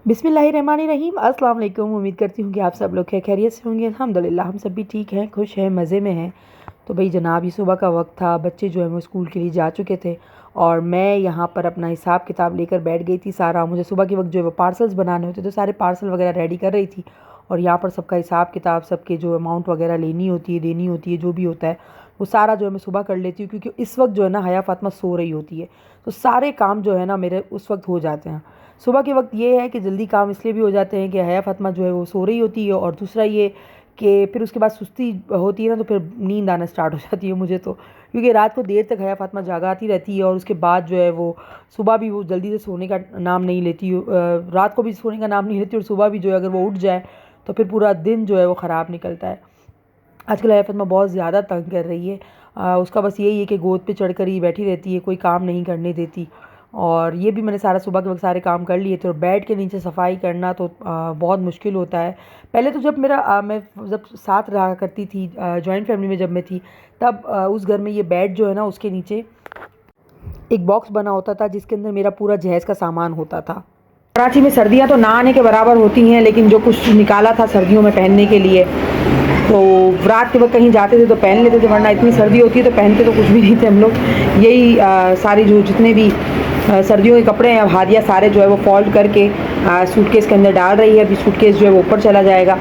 बिस्मिल्लाहिर्रहमानिर्रहीम। अस्सलाम वालेकुम। उम्मीद करती हूँ कि आप सब लोग खैरियत से होंगे। अल्हम्दुलिल्लाह हम सब भी ठीक हैं, खुश हैं, मज़े में हैं। तो भाई जनाब, ये सुबह का वक्त था, बच्चे जो है वो स्कूल के लिए जा चुके थे और मैं यहाँ पर अपना हिसाब किताब लेकर बैठ गई थी। सारा मुझे सुबह के वक्त जो है वो पार्सल्स बनाने होते, तो सारे पार्सल वगैरह रेडी कर रही थी और यहाँ पर सबका हिसाब किताब, सबके जो अमाउंट वगैरह लेनी होती है, देनी होती है, जो भी होता है वो सारा जो है मैं सुबह कर लेती हूँ, क्योंकि इस वक्त जो है ना हया फ़ातिमा सो रही होती है, तो सारे काम जो है ना मेरे उस वक्त हो जाते हैं। सुबह के वक्त ये है कि जल्दी काम इसलिए भी हो जाते हैं कि हया फ़ातिमा जो है वो सो रही होती है, और दूसरा ये कि फिर उसके बाद सुस्ती होती है ना, तो फिर नींद आना स्टार्ट हो जाती है मुझे, तो क्योंकि रात को देर तक हया फ़ातिमा जागाती रहती है और उसके बाद जो है वो सुबह भी वो जल्दी से सोने का नाम नहीं लेती, रात को भी सोने का नाम नहीं लेती, और सुबह भी जो है अगर वो उठ जाए तो फिर पूरा दिन जो है वो ख़राब निकलता है। आजकल हया फ़ातिमा बहुत ज़्यादा तंग कर रही है। उसका बस यही है कि गोद पे चढ़कर ही बैठी रहती है, कोई काम नहीं करने देती। और ये भी मैंने सारा सुबह के वक्त सारे काम कर लिए थे, और बेड के नीचे सफाई करना तो बहुत मुश्किल होता है। पहले तो जब मैं जब साथ रहा करती थी, जॉइंट फैमिली में जब मैं थी, तब उस घर में ये बेड जो है ना उसके नीचे एक बॉक्स बना होता था जिसके अंदर मेरा पूरा जहेज़ का सामान होता था। कराची में सर्दियाँ तो ना आने के बराबर होती हैं, लेकिन जो कुछ निकाला था सर्दियों में पहनने के लिए, तो रात के वक्त कहीं जाते थे तो पहन लेते थे, वरना इतनी सर्दी होती है तो पहनते तो कुछ भी नहीं थे हम लोग। यही सारी जो जितने भी सर्दियों के कपड़े हैं, अब हादिया सारे जो है वो फोल्ड करके सूटकेस के अंदर डाल रही है। अभी सूटकेस जो है वो ऊपर चला जाएगा।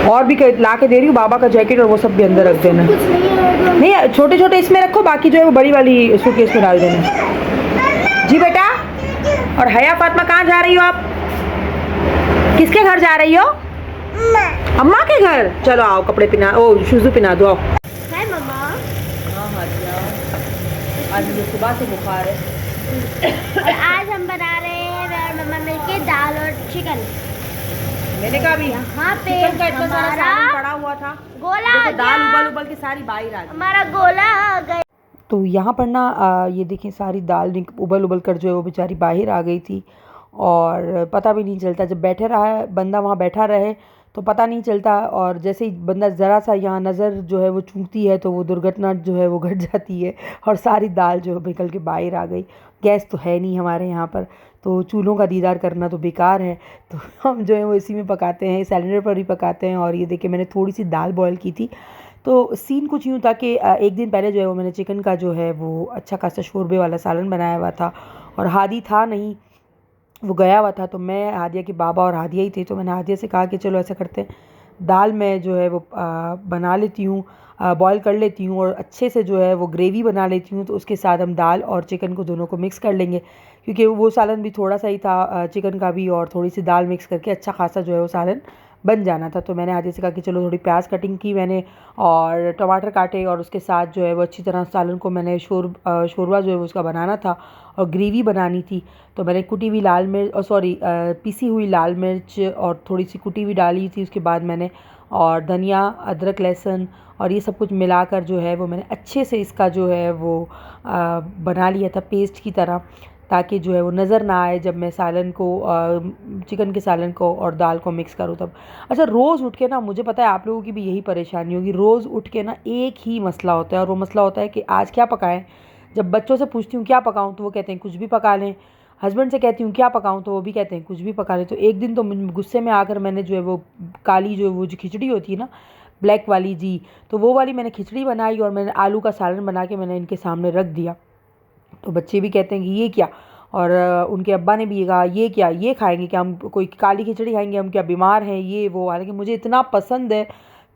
और भी ला के दे रही हूँ, बाबा का जैकेट और वो सब भी अंदर रख देना। नहीं, छोटे छोटे इसमें रखो, बाकी जो है वो बड़ी वाली सूटकेस में डाल देना। जी बेटा। और हया फ़ातिमा कहाँ जा रही हो आप? किसके घर जा रही हो? अम्मा के घर। चलो आओ, कपड़े पहना, ओ शूज़ पहना दो, आओ। हाय मम्मा। हाँ हाँ जी, आओ। आज मुझे सुबह से बुखार है। और आज हम बना रहे हैं मैं और मम्मा मिलके दाल और चिकन। मैंने कहा भी यहाँ पे चिकन का इतना सारा सालन पड़ा हुआ था, गोला आ देखो दाल गया। उबल उबल के सारी बाहर आ गई। हमारा गोला आ गया। तो यहाँ पर ना ये देखें, सारी दाल उबल उबल कर जो है वो बेचारी बाहर आ गई थी, और पता भी नहीं चलता, जब बैठे रहा बंदा वहाँ बैठा रहे तो पता नहीं चलता, और जैसे ही बंदा ज़रा सा यहाँ नज़र जो है वो चूकती है तो वो दुर्घटना जो है वो घट जाती है, और सारी दाल जो है निकल के बाहर आ गई। गैस तो है नहीं हमारे यहाँ पर, तो चूल्हों का दीदार करना तो बेकार है, तो हम जो है वो इसी में पकाते हैं, सिलेंडर पर ही पकाते हैं। और ये देखिए, मैंने थोड़ी सी दाल बॉयल की थी। तो सीन कुछ यूँ था कि एक दिन पहले जो है वो मैंने चिकन का जो है वो अच्छा खासा शोरबे वाला सालन बनाया हुआ था, और हादी था नहीं, वो गया हुआ था। तो मैं, हादिया के बाबा और हादिया ही थे, तो मैंने हादिया से कहा कि चलो ऐसा करते हैं, दाल में जो है वो बना लेती हूँ, बॉईल कर लेती हूँ, और अच्छे से जो है वो ग्रेवी बना लेती हूँ, तो उसके साथ हम दाल और चिकन को दोनों को मिक्स कर लेंगे, क्योंकि वो सालन भी थोड़ा सा ही था, चिकन का भी और थोड़ी सी दाल मिक्स करके अच्छा खासा जो है वो सालन बन जाना था। तो मैंने हादिया से कहा कि चलो, थोड़ी प्याज कटिंग की मैंने और टमाटर काटे, और उसके साथ जो है वो अच्छी तरह सालन को मैंने शोरबा जो है वो उसका बनाना था और ग्रेवी बनानी थी। तो मैंने कुटी हुई लाल मिर्च, और सॉरी पीसी हुई लाल मिर्च और थोड़ी सी कुटी हुई डाली थी। उसके बाद मैंने और धनिया, अदरक, लहसुन और ये सब कुछ मिलाकर जो है वो मैंने अच्छे से इसका जो है वो बना लिया था पेस्ट की तरह, ताकि जो है वो नज़र ना आए जब मैं सालन को, चिकन के सालन को और दाल को मिक्स करूँ तब। अच्छा, रोज़ उठ के ना, मुझे पता है आप लोगों की भी यही परेशानी होगी, रोज़ उठ के ना एक ही मसला होता है, और वो मसला होता है कि आज क्या पकाएं। जब बच्चों से पूछती हूँ क्या पकाऊँ तो वो कहते हैं कुछ भी पका लें, हस्बैंड से कहती हूँ क्या पकाऊँ तो वो भी कहते हैं कुछ भी पका लें। तो एक दिन तो गुस्से में आकर मैंने जो है वो काली जो खिचड़ी होती है ना, ब्लैक वाली जी, तो वो वाली मैंने खिचड़ी बनाई, और मैंने आलू का सालन बना के मैंने इनके सामने रख दिया। तो बच्चे भी कहते हैं कि ये क्या, और उनके अब्बा ने भी ये कहा ये क्या, ये खाएंगे क्या हम, कोई काली खिचड़ी खाएंगे हम, क्या बीमार हैं ये वो। हालांकि मुझे इतना पसंद है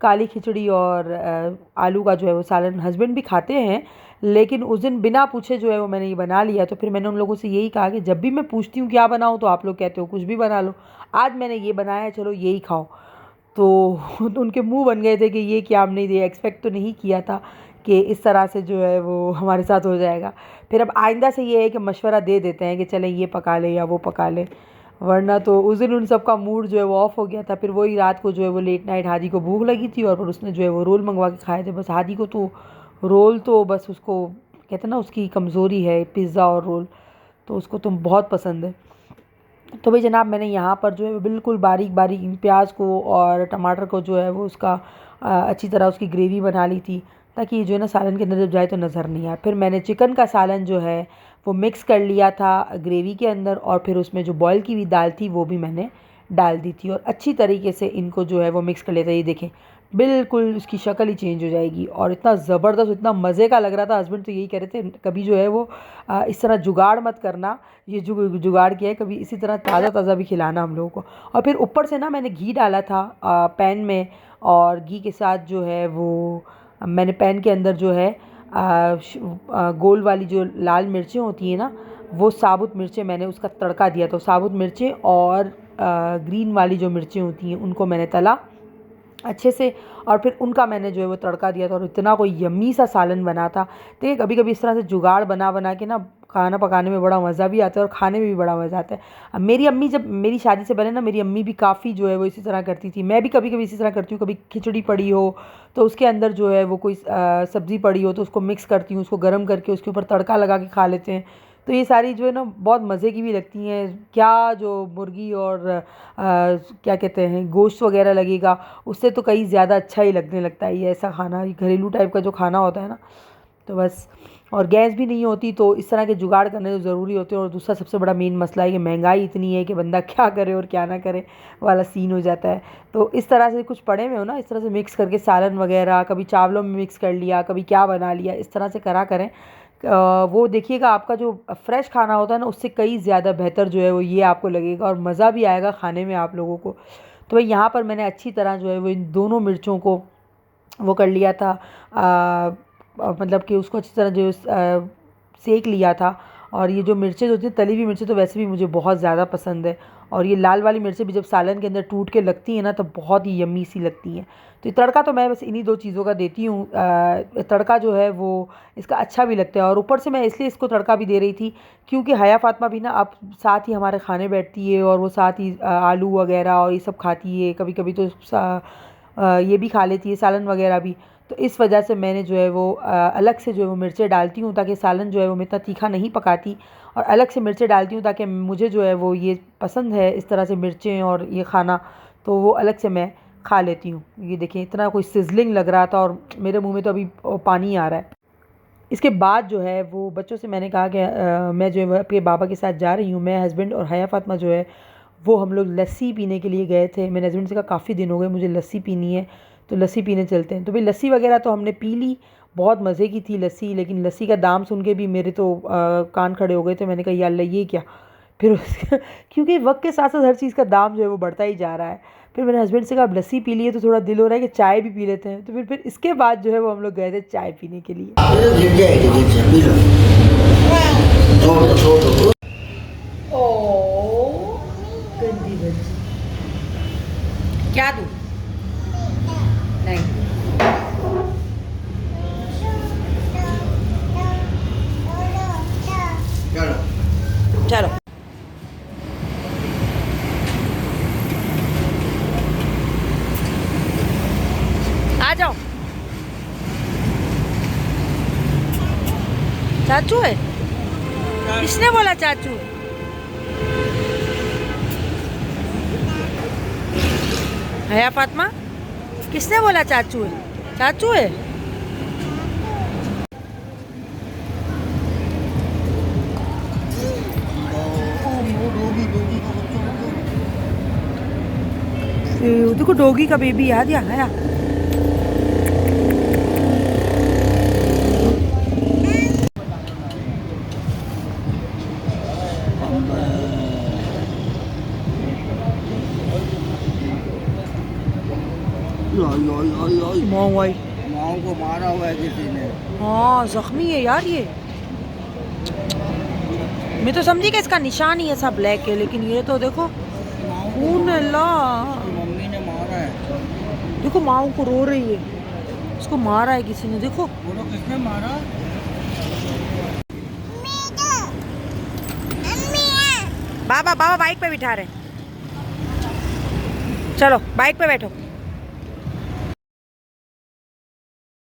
काली खिचड़ी और आलू का जो है वो सालन, हस्बैंड भी खाते हैं, लेकिन उस दिन बिना पूछे जो है वो मैंने ये बना लिया। तो फिर मैंने उन लोगों से यही कहा कि जब भी मैं पूछती हूँ क्या बनाऊँ तो आप लोग कहते हो कुछ भी बना लो, आज मैंने ये बनाया है, चलो यही खाओ। तो उनके मुंह बन गए थे कि ये क्या, हमने ये एक्सपेक्ट तो नहीं किया था कि इस तरह से जो है वो हमारे साथ हो जाएगा। फिर अब आइंदा से ये है कि मशवरा दे देते हैं कि चलें ये पका लें या वो पका लें, वरना तो उस दिन उन सब का मूड जो है वो ऑफ हो गया था। फिर वही रात को जो है वो लेट नाइट हादी को भूख लगी थी, और फिर उसने जो है वो रोल मंगवा के खाए थे। बस हादी को तो रोल तो बस, उसको कहते हैं ना उसकी कमज़ोरी है पिज़्ज़ा और रोल, तो उसको तो बहुत पसंद है। तो भाई जनाब, मैंने यहाँ पर जो है बिल्कुल बारीक बारीक प्याज को और टमाटर को जो है वो उसका अच्छी तरह उसकी ग्रेवी बना ली थी। ताकि ये जो है ना सालन के अंदर जब जाए तो नज़र नहीं आए। फिर मैंने चिकन का सालन जो है वो मिक्स कर लिया था ग्रेवी के अंदर, और फिर उसमें जो बॉयल की हुई दाल थी वो भी मैंने डाल दी थी, और अच्छी तरीके से इनको जो है वो मिक्स कर लेता है। ये देखें बिल्कुल उसकी शक्ल ही चेंज हो जाएगी, और इतना ज़बरदस्त, इतना मज़े का लग रहा था। हस्बैंड तो यही कह रहे थे कभी जो है वो इस तरह जुगाड़ मत करना, ये जो जुगाड़ किया है कभी इसी तरह ताज़ा ताज़ा भी खिलाना हम लोगों को। और फिर ऊपर से ना मैंने घी डाला था पैन में, और घी के साथ जो है वो मैंने पैन के अंदर जो है गोल वाली जो लाल मिर्चें होती हैं ना, वो साबुत मिर्चें मैंने उसका तड़का दिया। तो साबुत मिर्चें और ग्रीन वाली जो मिर्चें होती हैं उनको मैंने तला अच्छे से, और फिर उनका मैंने जो है वो तड़का दिया था, और इतना कोई यम्मी सा सालन बना था। तो कभी कभी इस तरह से जुगाड़ बना बना के ना खाना पकाने में बड़ा मज़ा भी आता है और खाने में भी बड़ा मज़ा आता है। अब मेरी अम्मी, जब मेरी शादी से पहले ना मेरी अम्मी भी काफ़ी जो है वो इसी तरह करती थी। मैं भी कभी कभी इसी तरह करती हूँ। कभी खिचड़ी पड़ी हो तो उसके अंदर जो है वो कोई सब्ज़ी पड़ी हो तो उसको मिक्स करती हूँ, उसको गर्म करके उसके ऊपर तड़का लगा के खा लेते हैं। तो ये सारी जो है ना बहुत मज़े की भी लगती हैं। क्या जो मुर्गी और क्या कहते हैं गोश्त वगैरह लगेगा, उससे तो कहीं ज़्यादा अच्छा ही लगने लगता है ये ऐसा खाना, ये घरेलू टाइप का जो खाना होता है ना। तो बस, और गैस भी नहीं होती तो इस तरह के जुगाड़ करने तो ज़रूरी होते हैं। और दूसरा सबसे बड़ा मेन मसला है कि महंगाई इतनी है कि बंदा क्या करे और क्या ना करे वाला सीन हो जाता है। तो इस तरह से कुछ पड़े हुए हो ना, इस तरह से मिक्स करके सालन वगैरह कभी चावलों में मिक्स कर लिया, कभी क्या बना लिया, इस तरह से करा करें। वो देखिएगा आपका जो फ्रेश खाना होता है ना उससे कई ज़्यादा बेहतर जो है वो ये आपको लगेगा, और मज़ा भी आएगा खाने में आप लोगों को। तो भाई यहाँ पर मैंने अच्छी तरह जो है वो इन दोनों मिर्चों को वो कर लिया था, मतलब कि उसको अच्छी तरह जो सेक लिया था। और ये जो मिर्चें जो होती हैं तली हुई मिर्चें तो वैसे भी मुझे बहुत ज़्यादा पसंद है, और ये लाल वाली मिर्चें भी जब सालन के अंदर टूट के लगती हैं ना तो बहुत ही यम्मी सी लगती हैं। तो ये तड़का तो मैं बस इन्हीं दो चीज़ों का देती हूँ। तड़का जो है वो इसका अच्छा भी लगता है, और ऊपर से मैं इसलिए इसको तड़का भी दे रही थी क्योंकि हया फ़ातिमा भी ना अब साथ ही हमारे खाने बैठती है, और वो साथ ही आलू वगैरह और ये सब खाती है। कभी कभी तो ये भी खा लेती है सालन वगैरह भी। तो इस वजह से मैंने जो है वो अलग से जो है वो मिर्चें डालती हूँ, ताकि सालन जो है वो मैं इतना तीखा नहीं पकाती, और अलग से मिर्चें डालती हूँ ताकि मुझे जो है वो ये पसंद है इस तरह से मिर्चें और ये खाना, तो वो अलग से मैं खा लेती हूँ। ये देखिए इतना कोई सिजलिंग लग रहा था और मेरे मुंह में तो अभी पानी आ रहा है। इसके बाद जो है वो बच्चों से मैंने कहा कि मैं जो है वो अपने बाबा के साथ जा रही हूँ। मैं, हस्बैंड और हया फ़ातिमा जो है वो हम लोग लस्सी पीने के लिए गए थे। मैंने हस्बैंड से कहा काफ़ी दिन हो गए मुझे लस्सी पीनी है, तो लस्सी पीने चलते हैं। तो भाई लस्सी वगैरह तो हमने पी ली, बहुत मज़े की थी लस्सी। लेकिन लस्सी का दाम सुन के भी मेरे तो कान खड़े हो गए थे। मैंने कहा यार ये क्या, फिर क्योंकि वक्त के साथ साथ हर चीज़ का दाम जो है वो बढ़ता ही जा रहा है। फिर मैंने हस्बैंड से कहा अब लस्सी पी लिए तो थोड़ा दिल हो रहा है कि चाय भी पी लेते हैं। तो फिर इसके बाद जो है वो हम लोग गए थे चाय पीने के लिए। ओ गंदी बच्ची, क्या दूँ? नहीं, चलो आ जाओ। चाचू है? किसने बोला चाचू? हया फ़ातिमा, किसने बोला चाचू है? चाचू है? देखो डॉगी का बेबी आ गया है। माओ को मारा हुआ है किसी ने। हाँ जख्मी है यार ये। मैं तो समझी कि इसका निशान ही ऐसा ब्लैक है, लेकिन ये तो देखो खून है। मम्मी ने मारा है। देखो माँ को रो रही है, उसको मारा है किसी ने। देखो बोलो किसने मारा? बाबा बाबा बाइक पे बिठा रहे, चलो बाइक पे बैठो।